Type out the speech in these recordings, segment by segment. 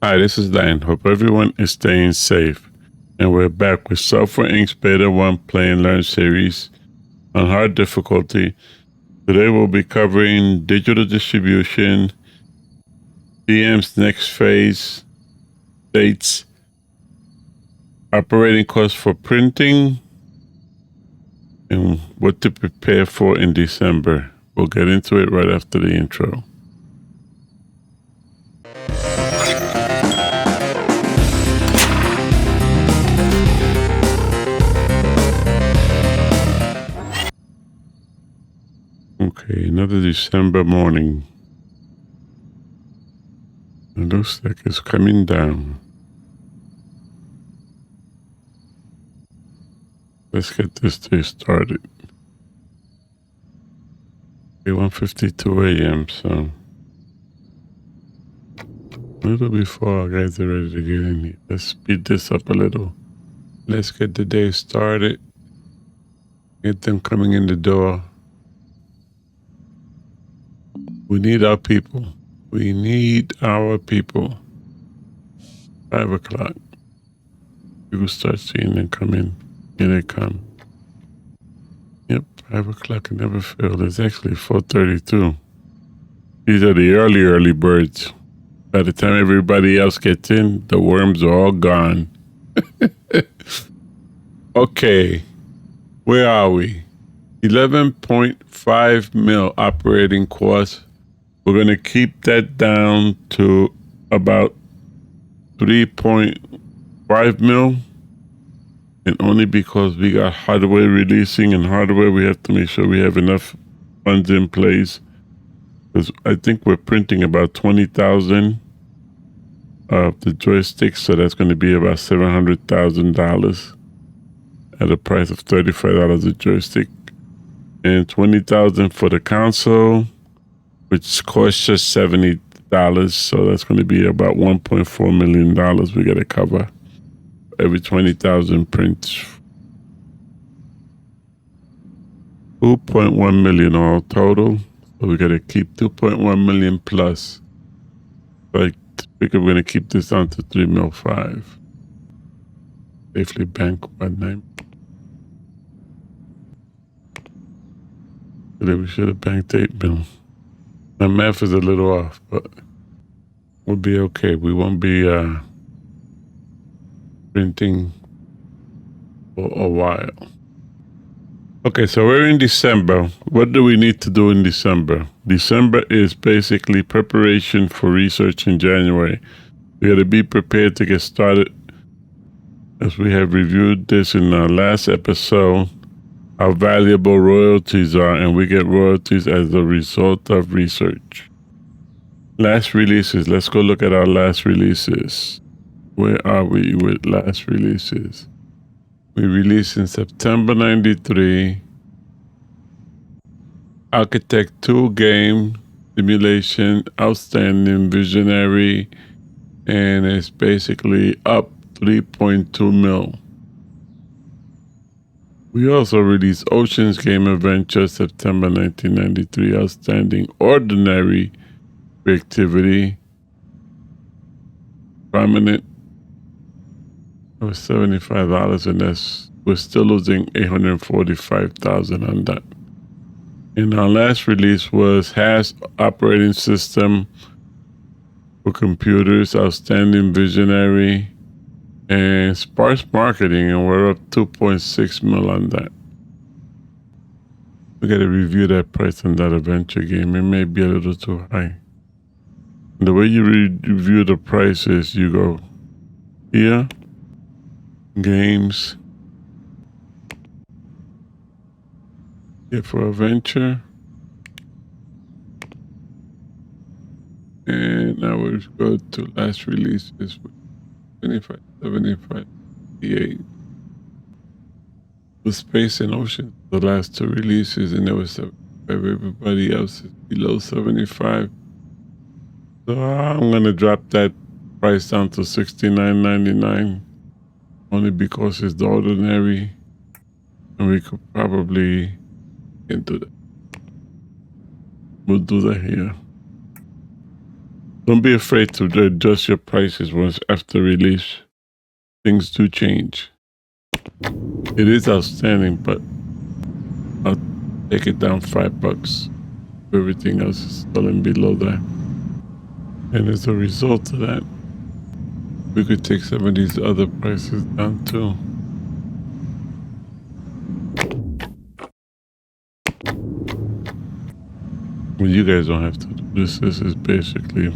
Hi, this is LatN. Hope everyone is staying safe. And we're back with Software Inc.'s Beta 1 Play and Learn series on hard difficulty. Today we'll be covering digital distribution, DM's next phase, dates, operating costs for printing, and what to prepare for in December. We'll get into it right after the intro. Okay, another December morning. It looks like it's coming down. Let's get this day started. Okay, 1:52 a.m. So a little before our guys are ready to get in here. Let's speed this up a little. Let's get the day started. Get them coming in the door. We need our people. We need our people. 5 o'clock. You will start seeing them come in. Here they come. Yep, 5 o'clock never failed. It's actually 4:32. These are the early birds. By the time everybody else gets in, the worms are all gone. Okay, where are we? 11.5 mil operating costs. We're going to keep that down to about 3.5 mil. And only because we got hardware releasing, and hardware, we have to make sure we have enough funds in place. Because I think we're printing about 20,000 of the joysticks, so that's going to be about $700,000 at a price of $35 a joystick, and 20,000 for the console, which costs us $70. So that's going to be about $1.4 million we got to cover every 20,000 prints. 2.1 million all total. So we got to keep 2.1 million plus. Like, I think we're going to keep this down to 3.5 mil. Safely bank by 9. We should have banked 8 mil. My math is a little off, but we'll be okay. We won't be printing for a while. Okay, so we're in December. What do we need to do in December? December is basically preparation for research in January. We got to be prepared to get started. As we have reviewed this in our last episode, how valuable royalties are, and we get royalties as a result of research. Last releases. Let's go look at our last releases. Where are we with last releases? We released in September 93 Architect 2 game, simulation, outstanding, visionary, and it's basically up 3.2 mil. We also released Ocean's Game Adventure, September 1993, outstanding, ordinary, creativity, prominent. It was $75, and we're still losing $845,000 on that. And our last release was HAS operating system for computers, outstanding, visionary, and sparse marketing, and we're up 2.6 mil on that. We got to review that price on that adventure game. It may be a little too high. And the way you review the price is you go here, games, here for adventure, and now we go to last releases. 25, 75, 88. The Space and Ocean, the last 2 releases, and there was 75. Everybody else is below 75. So I'm gonna drop that price down to $69.99, only because it's the ordinary, and we could probably do that. We'll do that here. Don't be afraid to adjust your prices once after release. Things do change. It is outstanding, but I'll take it down $5. Everything else is selling below that. And as a result of that, we could take some of these other prices down too. Well, you guys don't have to do this. This is basically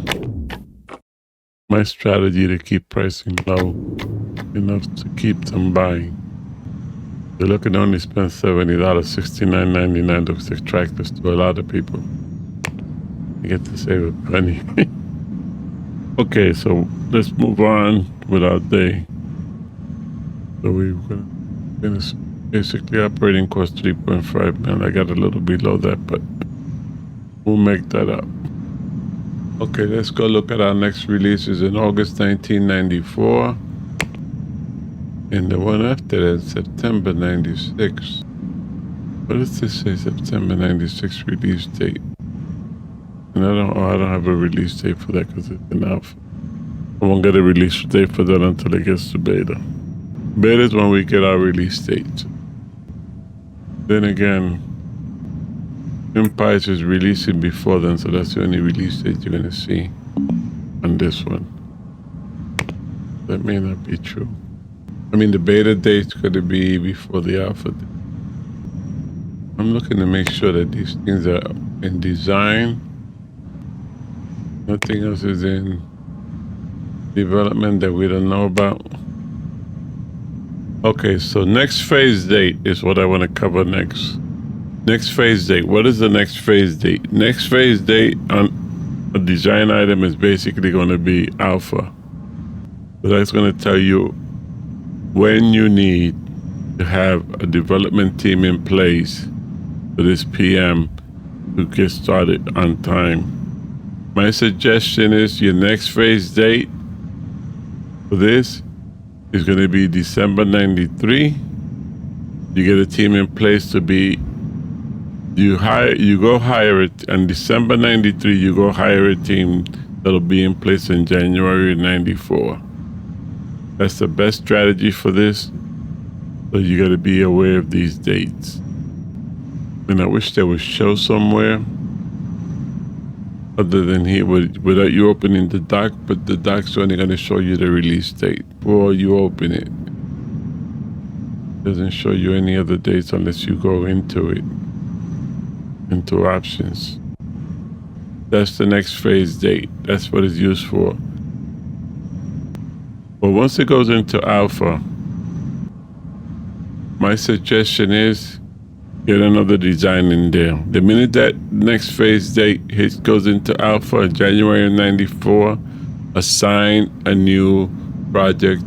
my strategy to keep pricing low enough to keep them buying. You're looking to only spend $70, $69.99 to extract this to a lot of people. You get to save a penny. Okay, so let's move on with our day. So we're gonna basically operating cost 3.5 million. I got a little below that, but we'll make that up. Okay, let's go look at our next releases in August 1994. And the one after that, September 96. What does this say, September 96 release date? And I don't have a release date for that because it's an alpha. I won't get a release date for that until it gets to beta. Beta is when we get our release date. Then again, Empire is releasing before then, so that's the only release date you're gonna see on this one. That may not be true. I mean, the beta date's gonna be before the alpha date. I'm looking to make sure that these things are in design. Nothing else is in development that we don't know about. Okay, so next phase date is what I want to cover next. Next phase date. What is the next phase date? Next phase date on a design item is basically going to be alpha. So that's going to tell you when you need to have a development team in place for this PM to get started on time. My suggestion is your next phase date for this is going to be December 93. You get a team in place to be, you go hire it, and December 93, you go hire a team that'll be in place in January 94. That's the best strategy for this. So you got to be aware of these dates. And I wish they would show somewhere other than here without you opening the doc, but the doc's only going to show you the release date before you open it. Doesn't show you any other dates unless you go into it, into options. That's the next phase date. That's what it's used for. But once it goes into alpha, my suggestion is get another design in there. The minute that next phase date goes into alpha in January of 94, assign a new project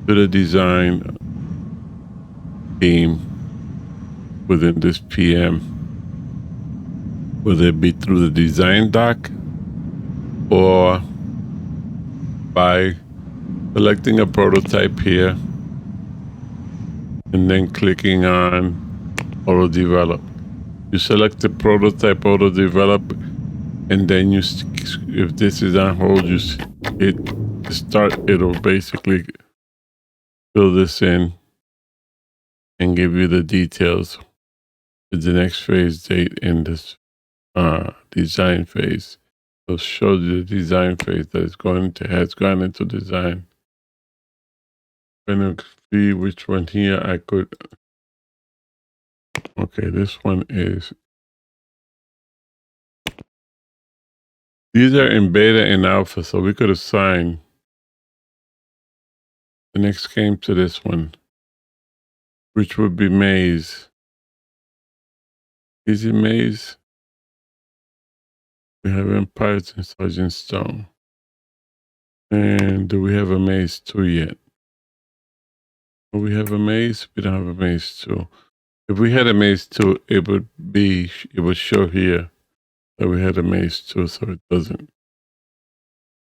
to the design team within this PM, whether it be through the design doc or by selecting a prototype here and then clicking on auto develop. You select the prototype, auto develop, and then you, if this is on hold, you hit start. It'll basically fill this in and give you the details with the next phase date in this design phase. It'll show you the design phase that has gone into design. I'm gonna see which one here I could. Okay, this one is. These are in beta and alpha, so we could assign. The next came to this one, which would be Maze. Is it Maze? We have Empires and Sergeant Stone. And do we have a Maze 2 yet? Do we have a Maze? We don't have a Maze 2. If we had a Maze 2, it would show here that we had a Maze 2, so it doesn't.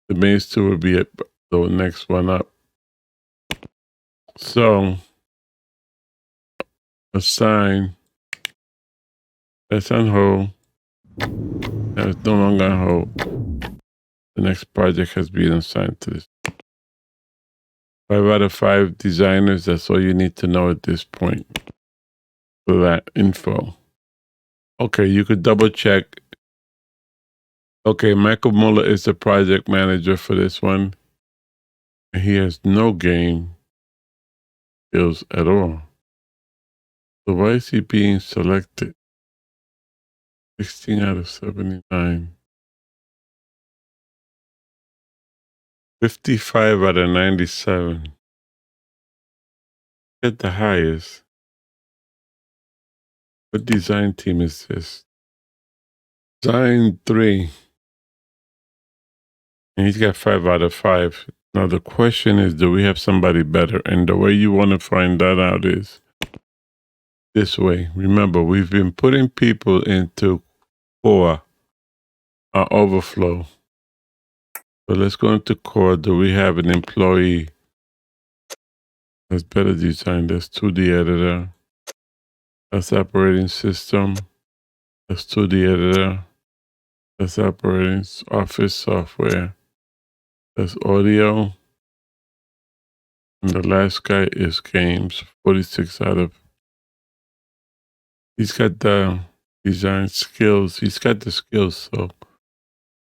The Maze 2 would be the next one up. So, assign. That's on hold. That's no longer on hold. The next project has been assigned to this. 5 out of 5 designers. That's all you need to know at this point for that info. Okay, you could double check. Okay, Michael Muller is the project manager for this one. He has no game skills at all. So why is he being selected? 16 out of 79. 55 out of 97. Get the highest. What design team is this? Design 3. And he's got 5 out of 5. Now the question is, do we have somebody better? And the way you want to find that out is this way. Remember, we've been putting people into core, our overflow. So let's go into core. Do we have an employee that's better designed? That's 2D editor. That's operating system. That's 2D editor. That's operating office software. That's audio. And the last guy is games. 46 out of. He's got the design skills. He's got the skills. So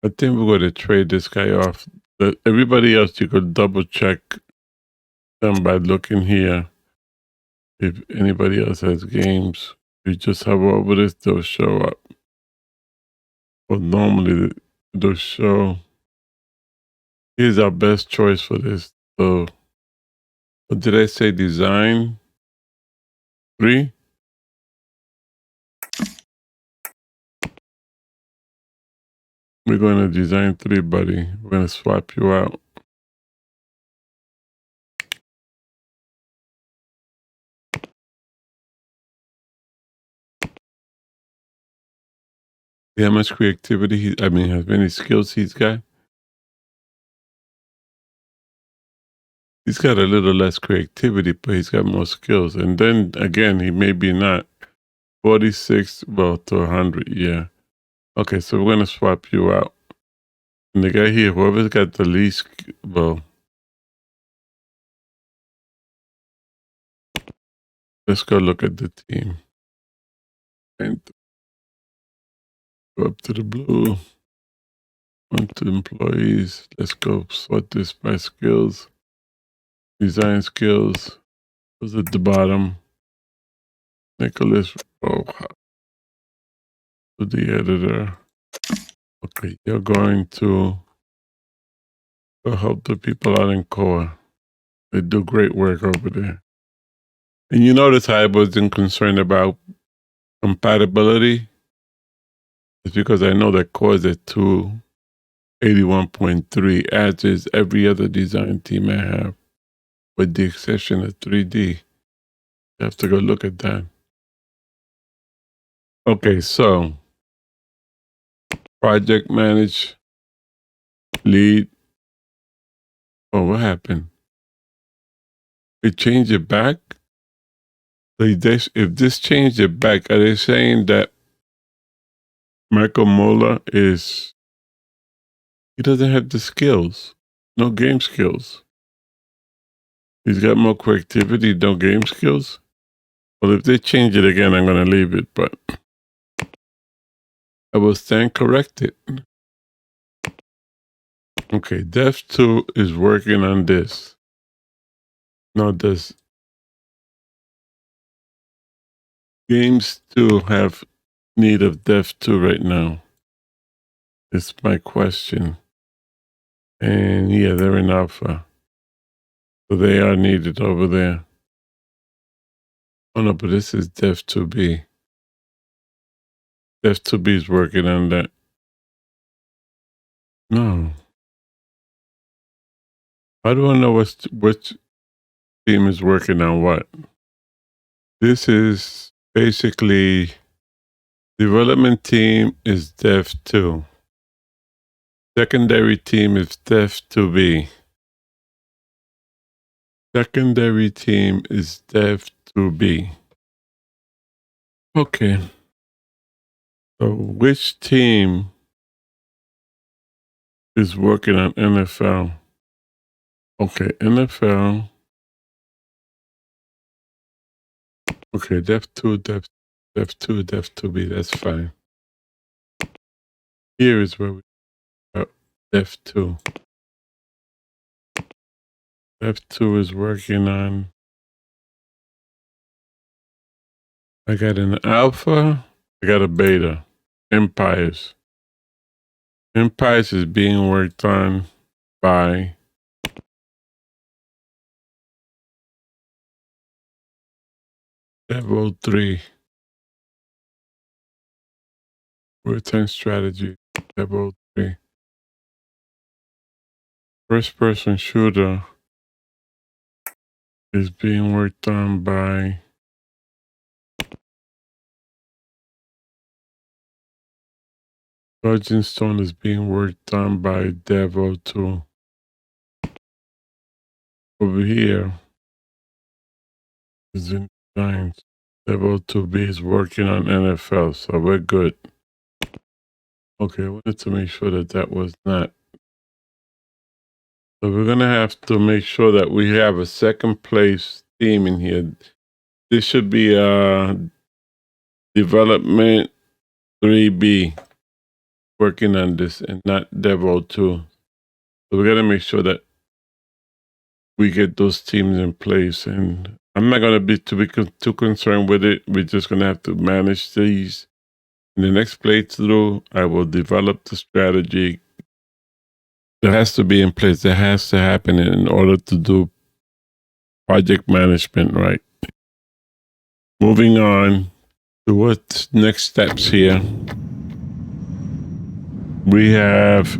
I think we're going to trade this guy off. Everybody else, you could double check them by looking here. If anybody else has games, you just hover over this, they'll show up. But normally they'll show. Here's our best choice for this. So, what did I say? Design 3? We're going to design 3, buddy. We're going to swap you out. See how much creativity how many skills he's got? He's got a little less creativity, but he's got more skills. And then again, he may be not 46, well, to 100, yeah. Okay, so we're going to swap you out. And the guy here, whoever's got the least, well, let's go look at the team. And go up to the blue. On to employees. Let's go sort this by skills. Design skills. Was at the bottom. Nicholas. Oh, to the editor. Okay, you're going to go help the people out in core. They do great work over there. And you notice how I wasn't concerned about compatibility? It's because I know that core is at 281.3, as is every other design team I have, with the exception of 3D. You have to go look at that. Okay, so project manage, lead. Oh, what happened? It changed it back? So if this changed it back, are they saying that Michael Mola he doesn't have the skills, no game skills? He's got more creativity, no game skills? Well, if they change it again, I'm going to leave it, but I will stand corrected. Okay, Dev 2 is working on this. Now, does Games 2 have need of Dev 2 right now? It's my question. And yeah, they're in alpha. So they are needed over there. Oh no, but this is Dev 2B. Dev 2B is working on that. No. How do I know which team is working on what? This is basically development team is Dev 2. Secondary team is Dev 2B. Secondary team is Dev 2B. Okay. So which team is working on NFL. Okay, NFL. Okay, def 2, def 2, def 2B, that's fine. Here is where we are, def 2. Def 2 is working on, I got an alpha, I got a beta, Empires. Empires is being worked on by Dev 03. Return strategy, Dev 03. First person shooter is being worked on by Virgin Stone is being worked on by Dev 02. Over here is in designs. Dev 02B is working on NFL, so we're good. Okay, I wanted to make sure that that was not. So we're gonna have to make sure that we have a second place theme in here. This should be development 3B working on this and not Dev 02. So we gotta make sure that we get those teams in place. And I'm not gonna be too concerned with it. We're just gonna have to manage these. In the next playthrough, I will develop the strategy. That has to be in place. That has to happen in order to do project management right. Moving on to what's next steps here. We have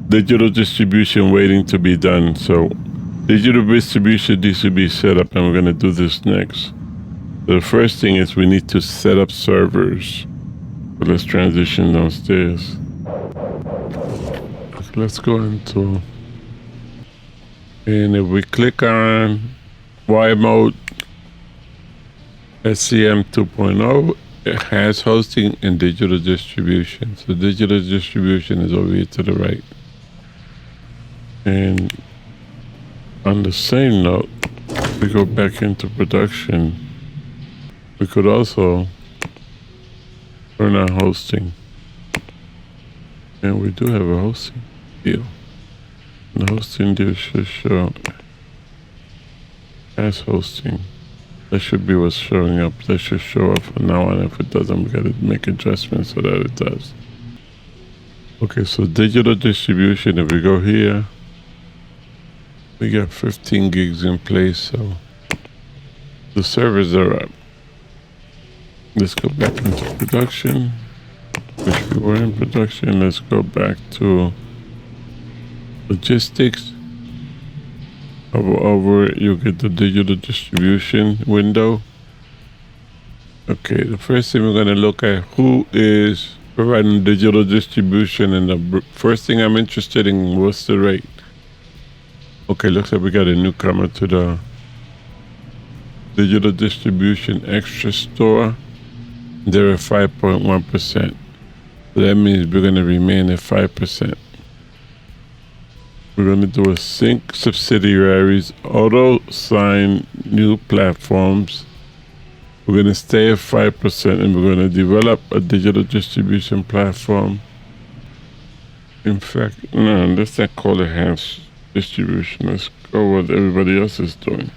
digital distribution waiting to be done. So digital distribution needs to be set up, and we're going to do this next. So the first thing is we need to set up servers. So let's transition downstairs. Let's go into, and if we click on Y mode, SCM 2.0, it has hosting and digital distribution. So digital distribution is over here to the right. And on the same note, we go back into production. We could also turn on hosting. And we do have a hosting deal. The hosting deal should show as hosting. That should be what's showing up. That should show up from now on. If it doesn't, we gotta make adjustments so that it does. Okay, so digital distribution, if we go here, we got 15 gigs in place, so the servers are up. Let's go back into production, which we were in production. Let's go back to logistics. Over it, you get the digital distribution window. Okay, the first thing we're going to look at, who is providing digital distribution, and the first thing I'm interested in, what's the rate? Okay, looks like we got a newcomer to the digital distribution extra store. They're at 5.1%. So that means we're going to remain at 5%. We're going to do a sync subsidiaries, auto sign new platforms. We're going to stay at 5%, and we're going to develop a digital distribution platform. In fact, no, let's not call it enhanced distribution. Let's go what everybody else is doing.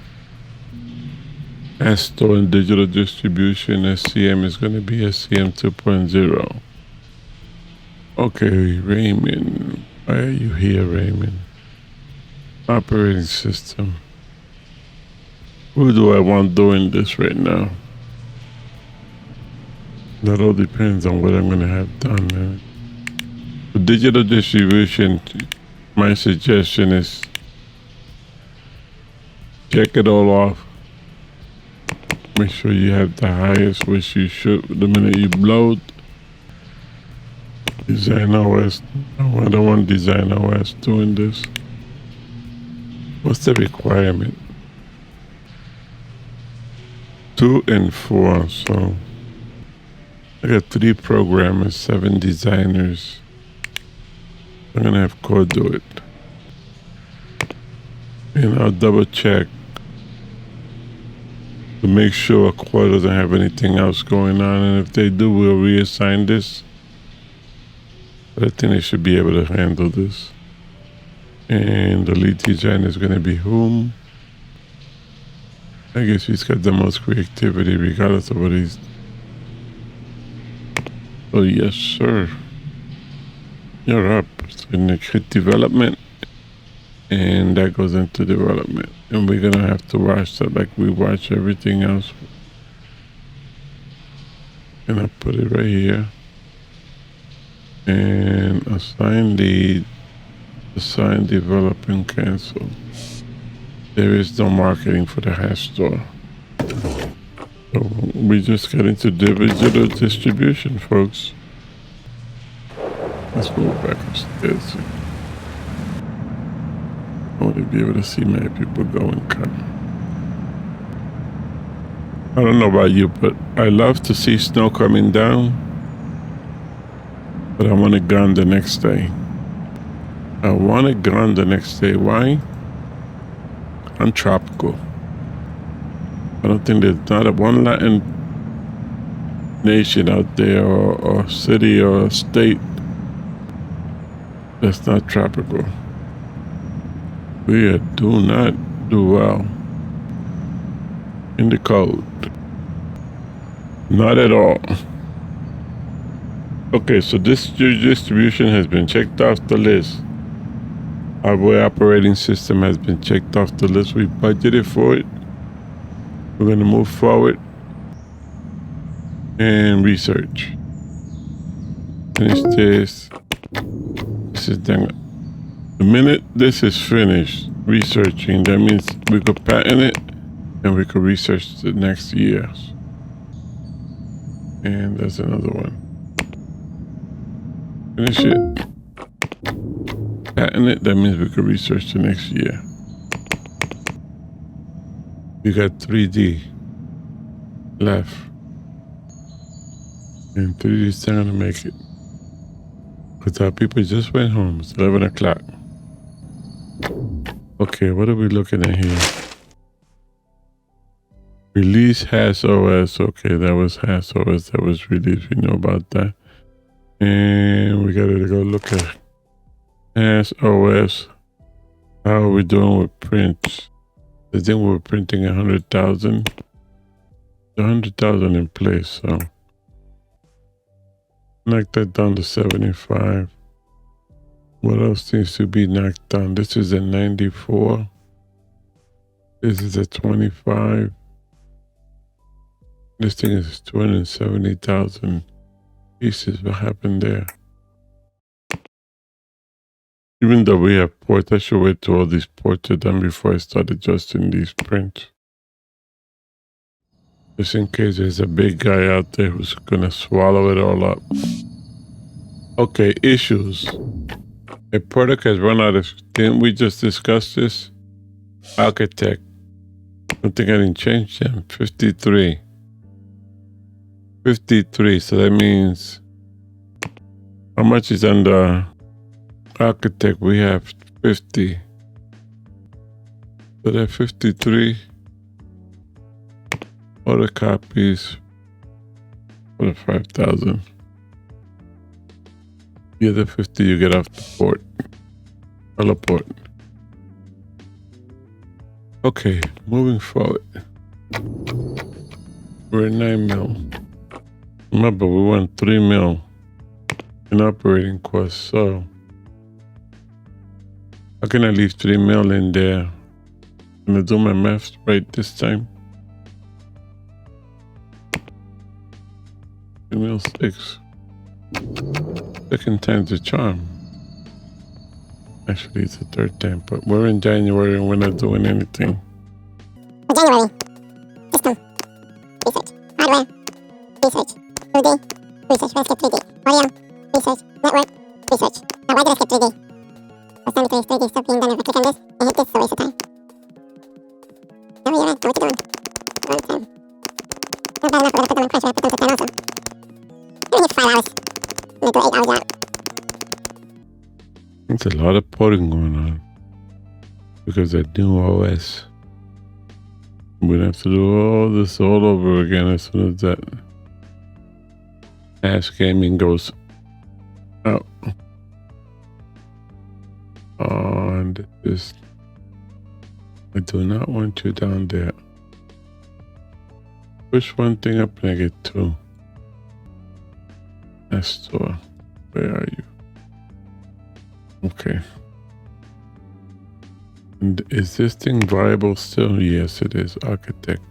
As store and digital distribution, SCM is going to be SCM 2.0. Okay, Raymond. Why are you here, Raymond? Operating system. Who do I want doing this right now? That all depends on what I'm going to have done. Man. For digital distribution, my suggestion is check it all off. Make sure you have the highest, which you should the minute you load. Design OS. No, I don't want Design OS doing this. What's the requirement? 2 and 4. So I got 3 programmers, 7 designers. I'm gonna have code do it. And I'll double check to make sure core doesn't have anything else going on. And if they do, we'll reassign this. But I think they should be able to handle this. And the lead design is gonna be whom? I guess he's got the most creativity regardless of what he's. Oh yes, sir. You're up. So in the kit development, and that goes into development, and we're gonna have to watch that like we watch everything else. And I put it right here. And assign lead, assign develop and cancel. There is no marketing for the hash store. So we just got into digital distribution, folks. Let's move back upstairs. I want to be able to see many people go and come. I don't know about you, but I love to see snow coming down. But I want it gone the next day. I want it gone the next day. Why? I'm tropical. I don't think there's not a one LatN nation out there or city or state that's not tropical. We do not do well in the cold. Not at all. Okay, so this distribution has been checked off the list. Our web operating system has been checked off the list. We budgeted for it. We're going to move forward and research. Finish this. This is done. The minute this is finished researching, that means we could patent it and we could research the next years. And there's another one. Finish it. Patent it, that means we could research the next year. We got 3D left. And 3D is not gonna make it. Because our people just went home. It's 11 o'clock. Okay, what are we looking at here? Release Hash OS. Okay, that was Hash OS that was released. We know about that. And we gotta go look at Hash OS. How are we doing with prints? I think we're printing 100,000. 100,000 in place, so knock that down to 75. What else needs to be knocked down? This is a 94. This is a 25. This thing is 270,000 pieces. What happened there? Even though we have ports, I should wait till all these ports are done before I start adjusting these prints. Just in case there's a big guy out there who's gonna swallow it all up. Okay, issues. A product has run out of, didn't we just discuss this? Architect. I think I didn't change them. 53. 53, so that means, how much is under architect? We have 50. So that 53. Order copies for the 5,000. The other 50 you get off the port. Color port. Okay, moving forward. We're at 9 mil. Remember, we want 3 mil in operating costs, so how can I leave 3 mil in there? I'm gonna do my math right this time. 3 mil 6. Second time's a charm. Actually, it's the third time, but we're in January and we're not doing anything. January. System. Research. Hardware. Research. 2D. Research. Let's get 3D. Audio. Research. Network. Research. Now, why did I skip 3D? First time 3D stuff being done. If I click on this and hit this, it's a waste of time. No, you're right. Know what you're doing. Wrong time. Not bad enough. We're gonna put them in pressure. I put them to 10 also. I'm gonna hit 5 hours. I'm gonna do 8 hours out. There's a lot of porting going on because that new OS. We're gonna have to do all this all over again as soon as that Ash Gaming goes out. And this, I do not want you down there. Push one thing up and I get two. Nestor, where are you? Okay. And is this thing viable still? Yes, it is. Architect.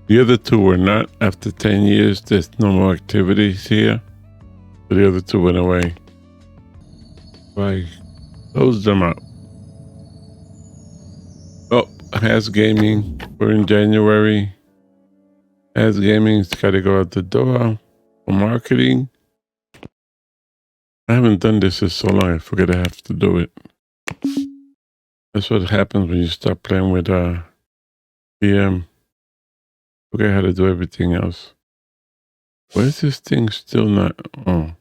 The other two were not. After 10 years, there's no more activities here. So the other two went away. I closed them out. Oh, Has Gaming. We're in January. Has Gaming's got to go out the door for marketing. I haven't done this in so long. I forget I have to do it. That's what happens when you start playing with PM. Forget how to do everything else. Why is this thing still not? Oh,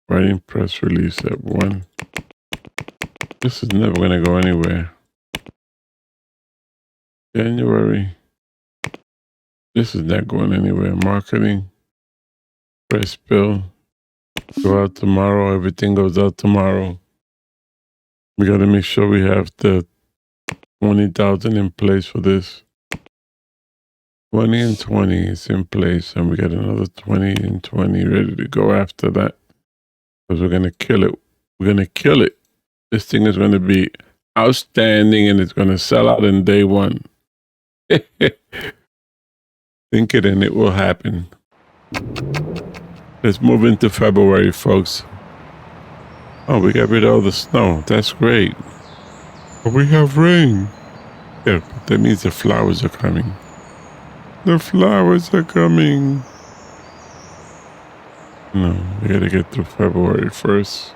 writing press release at 1. This is never going to go anywhere. January. This is not going anywhere. Marketing. Press bill. Go out tomorrow. Everything goes out tomorrow. We got to make sure we have the 20,000 in place for this. 20 and 20 is in place, and we got another 20 and 20 ready to go after that. Because we're going to kill it. We're going to kill it. This thing is going to be outstanding, and it's going to sell out in day one. Think it, and it will happen. Let's move into February, folks. Oh, we got rid of all the snow. That's great. But we have rain. Yeah, but that means the flowers are coming. The flowers are coming. No, we gotta get through February 1st.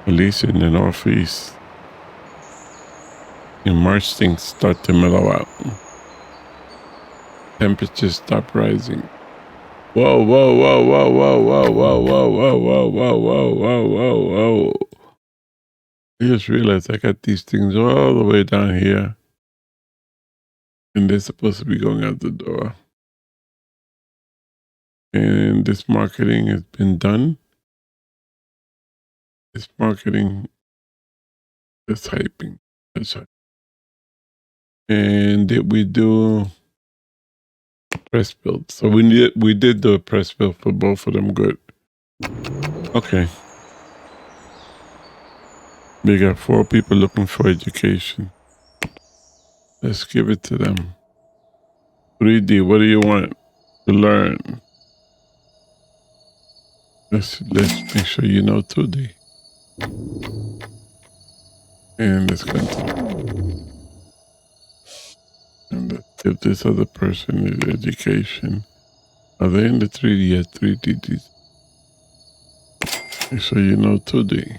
At least in the Northeast. In March, things start to mellow out. Temperatures stop rising. Whoa, whoa, whoa, whoa, whoa, whoa, whoa, whoa, whoa, whoa, whoa, whoa, whoa, whoa, whoa. I just realized I got these things all the way down here. And they're supposed to be going out the door. And this marketing has been done. This marketing is hyping. That's hyping. And did we do press build? So we did do a press build for both of them. Good. Okay. We got 4 people looking for education. Let's give it to them. 3D, what do you want to learn? Let's make sure you know 2D. And let's continue. And let's give this other person his education. Are they in the 3D yet? 3D. Make sure you know 2D.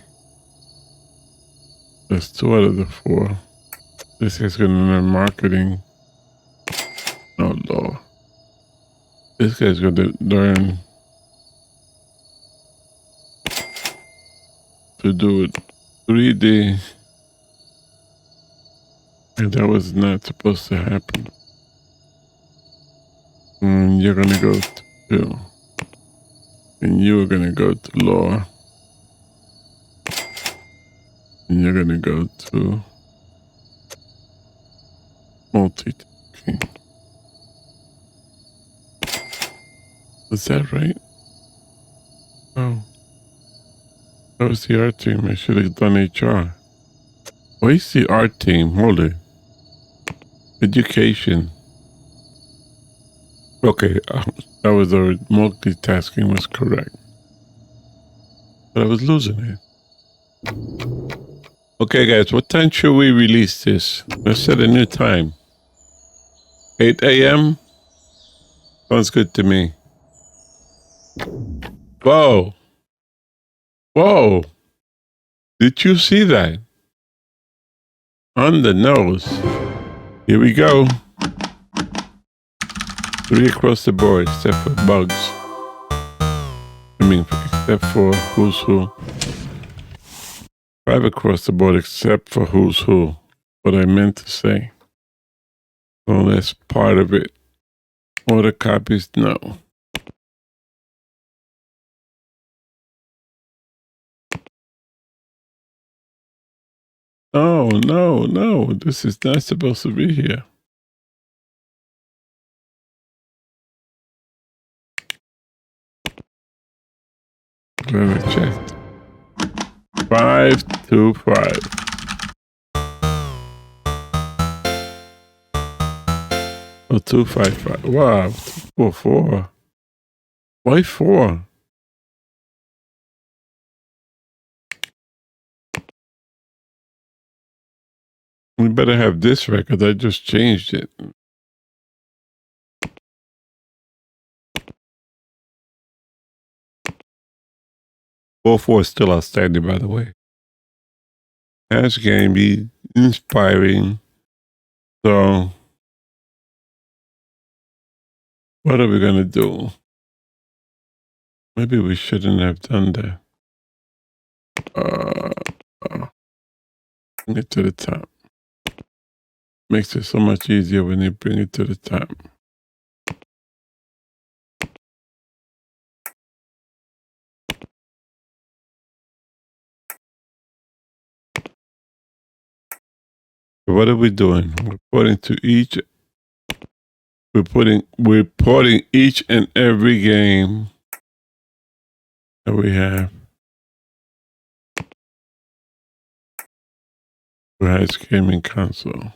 That's 2 out of the 4. This guy's gonna learn marketing. Oh Lord. This guy's gonna learn to do it 3D. And that was not supposed to happen. And you're gonna go to 2. And you're gonna go to law. And you're gonna go to multitasking. Was that right? Oh. That was the art team. I should have done HR. Why is the art team? Hold it. Education. Okay, that was our multitasking was correct. But I was losing it. Okay, guys, what time should we release this? Let's set a new time. 8 a.m.? Sounds good to me. Whoa. Whoa. Did you see that? On the nose. Here we go. 3 across the board, except for bugs. I mean, except for who's who. 5 across the board except for who's who. What I meant to say. So that's part of it. Order copies, no. Oh, no. This is not supposed to be here. Let me check. 525. Oh, 255. Wow. 244. Why 4? We better have this record. I just changed it. 4 is still outstanding, by the way. As game be inspiring. So, what are we gonna do? Maybe we shouldn't have done that. Bring it to the top. Makes it so much easier when you bring it to the top. What are we doing? We're reporting each and every game that we have. Who has gaming console?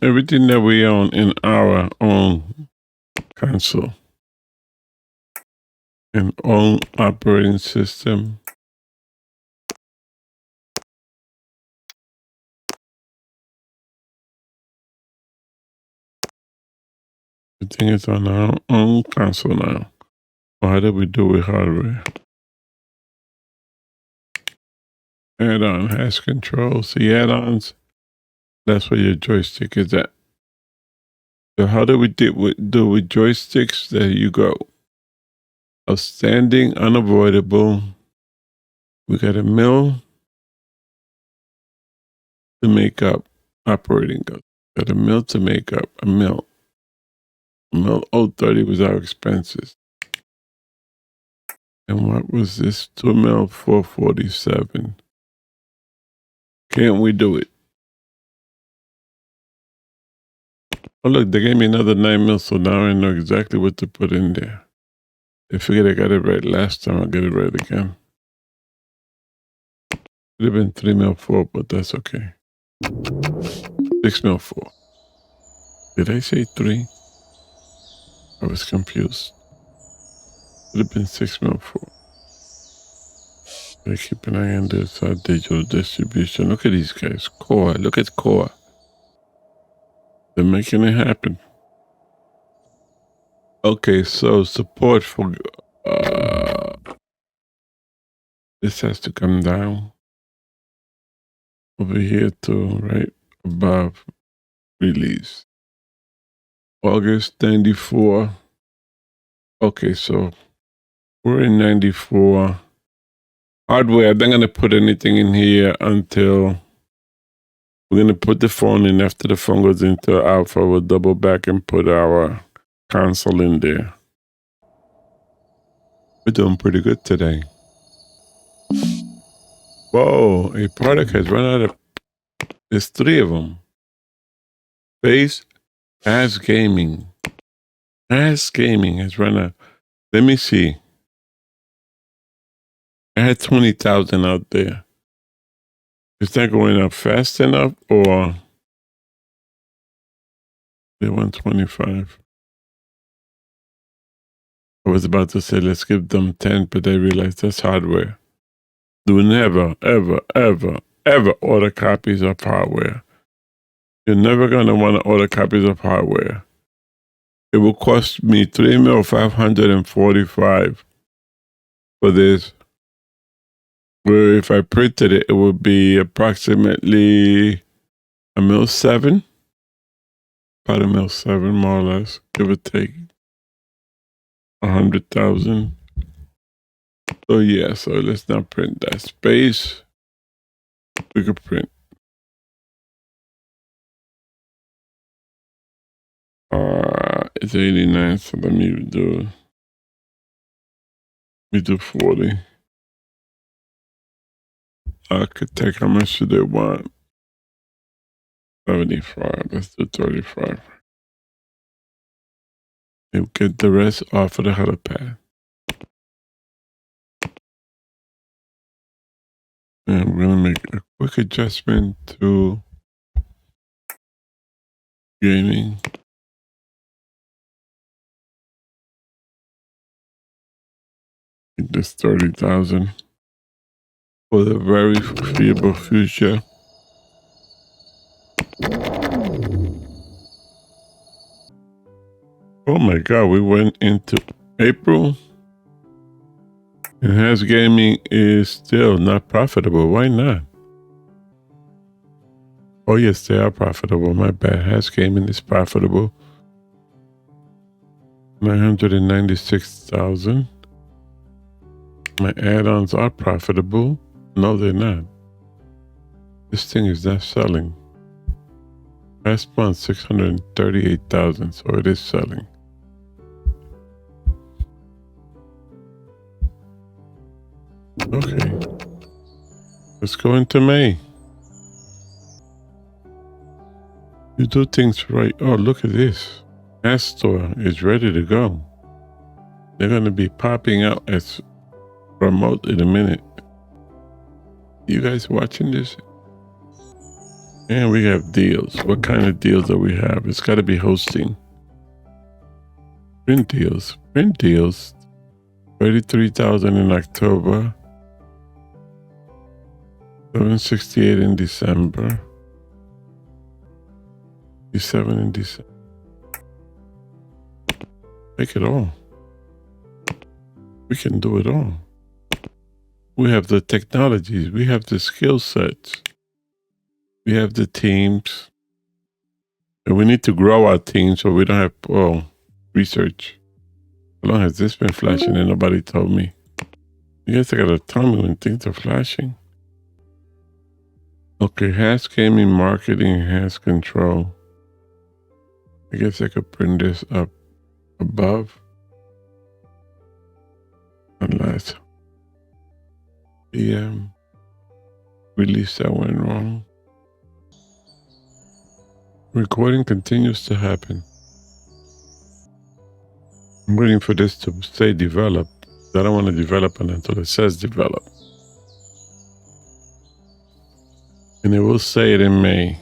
Everything that we own in our own console and own operating system. Everything is on our own console now. How do we do with hardware? Add-on has controls. The add-ons, that's where your joystick is at. So how do we do with joysticks? There you go. Outstanding, unavoidable. We got a mill to make up operating. Got a mill to make up a mill. Mill 030 was our expenses. And what was this? 2 mil 447. Can't we do it? Oh look, they gave me another 9 mil, so now I know exactly what to put in there. They figured I got it right last time, I'll get it right again. Could have been 3 mil 4, but that's okay. 6 mil 4. Did I say 3? I was confused. Could have been 6 mil 4. I keep an eye on this digital distribution. Look at these guys. Core. Look at Core. They're making it happen. Okay, so support for this has to come down over here to right above release. August 94. Okay, so we're in 94. Hardware, I'm not going to put anything in here until we're going to put the phone in. After the phone goes into alpha, we'll double back and put our console in there. We're doing pretty good today. Whoa, a product has run out of, there's 3 of them. Base As Gaming. As Gaming has run out. Let me see. I had 20,000 out there. Is that going up fast enough or they want 25? I was about to say, let's give them 10, but I realized that's hardware. Do never, ever order copies of hardware. You're never going to want to order copies of hardware. It will cost me $3,545 for this. Where if I printed it, it would be approximately $1.7 million. About $1.7 million, more or less, give or take. 100,000. So yeah, so let's not print that space. We could print. It's 89, so let me do 40. Architect, how much do they want? 75. Let's do 35. And get the rest off of the helipad. And we're gonna make a quick adjustment to gaming. This 30,000 for the very foreseeable future. Oh my God, we went into April and Has Gaming is still not profitable. Why not? Oh yes, they are profitable. My bad. Has Gaming is profitable. 996,000. My add-ons are profitable. No, they're not. This thing is not selling. Last month, 638,000, so it is selling. Okay. Let's go into May. You do things right. Oh, look at this. Ass Store is ready to go. They're going to be popping out as remote in a minute. You guys watching this? And we have deals. What kind of deals do we have? It's got to be hosting. Print deals. Print deals. 33,000 in October. 768 in December. 57 in December. Make it all. We can do it all. We have the technologies. We have the skill sets. We have the teams. And we need to grow our team so we don't have research. How long has this been flashing and nobody told me? You guys gotta tell me when things are flashing. Okay, Has Gaming Marketing, Has Control. I guess I could print this up above. Unless PM release that went wrong. Recording continues to happen. I'm waiting for this to say develop. I don't want to develop until it says develop. And it will say it in May.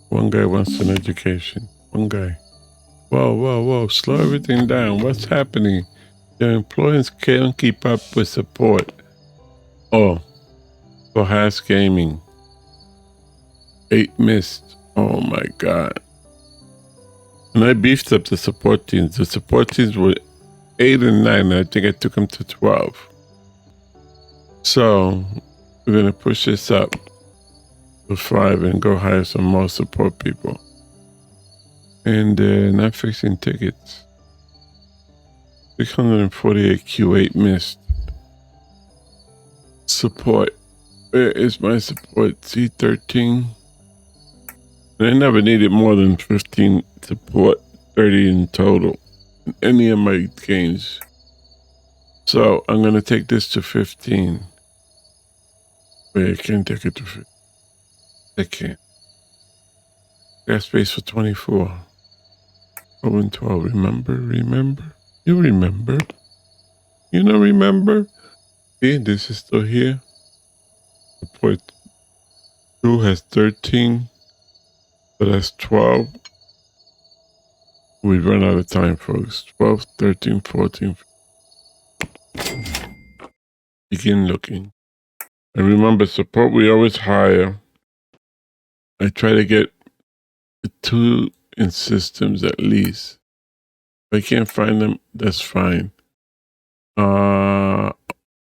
One guy wants an education. One guy. Whoa. Slow everything down. What's happening? Your employees can't keep up with support. Oh, for Has Gaming. 8 missed. Oh my God. And I beefed up the support teams. The support teams were 8 and 9. And I think I took them to 12. So we're going to push this up to 5 and go hire some more support people. And not fixing tickets. 648 Q8 missed. Support. Where is my support? C13. And I never needed more than 15 support, 30 in total in any of my games. So I'm going to take this to 15. Wait, I can't take it to 15. I can't. Got space for 24. 12 and 12. Remember? You remember. You don't remember? See, this is still here. Support 2 has 13. So that's 12. We've run out of time, folks. 12, 13, 14. Begin looking. And remember, support we always hire. I try to get 2 in systems at least. If I can't find them, that's fine.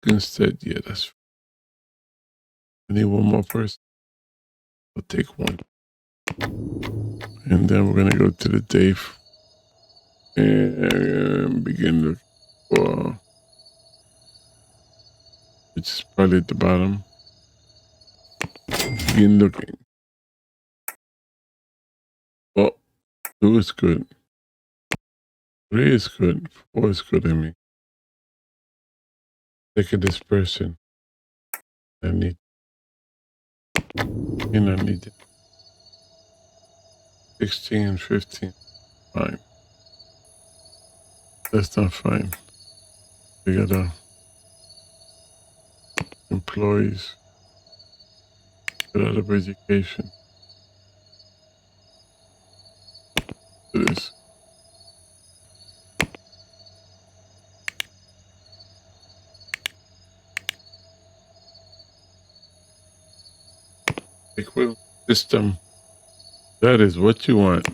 Instead, yeah, that's fine. I need one more person. I'll take one. And then we're going to go to the day And begin looking for, which is probably at the bottom. Begin looking. Oh, 2 is good. 3 is good. 4 is good in me. Look at this person. I need it. 16 and 15. Fine. That's not fine. We got employees. Get out of education. Do this. Equivalent system. That is what you want.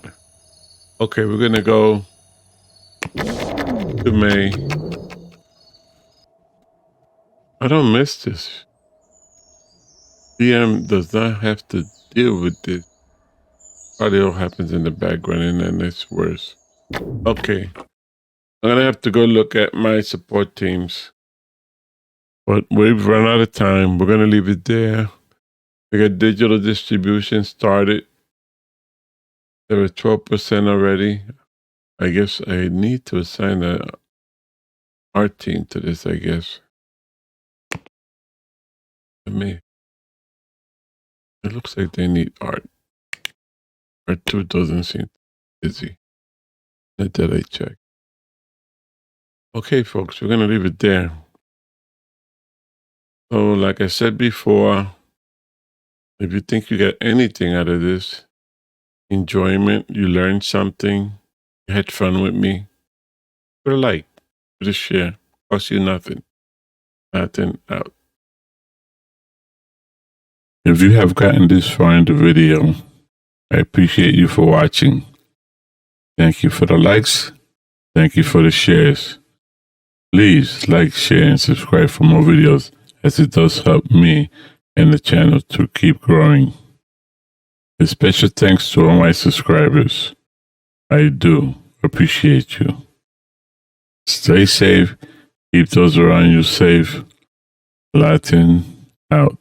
Okay, we're gonna go to May. I don't miss this. PM does not have to deal with this. Probably all happens in the background and then it's worse. Okay. I'm gonna have to go look at my support teams. But we've run out of time. We're gonna leave it there. We got digital distribution started. There was 12% already. I guess I need to assign a art team to this, I guess. It looks like they need art. Art 2 doesn't seem busy. Let that I check. Okay, folks, we're gonna leave it there. So, like I said before, if you think you got anything out of this, enjoyment, you learned something, you had fun with me, put a like, put a share, cost you nothing. LatN out. If you have gotten this far in the video, I appreciate you for watching. Thank you for the likes. Thank you for the shares. Please like, share, and subscribe for more videos, as it does help me and the channel to keep growing. A special thanks to all my subscribers. I do appreciate you. Stay safe. Keep those around you safe. LatN out.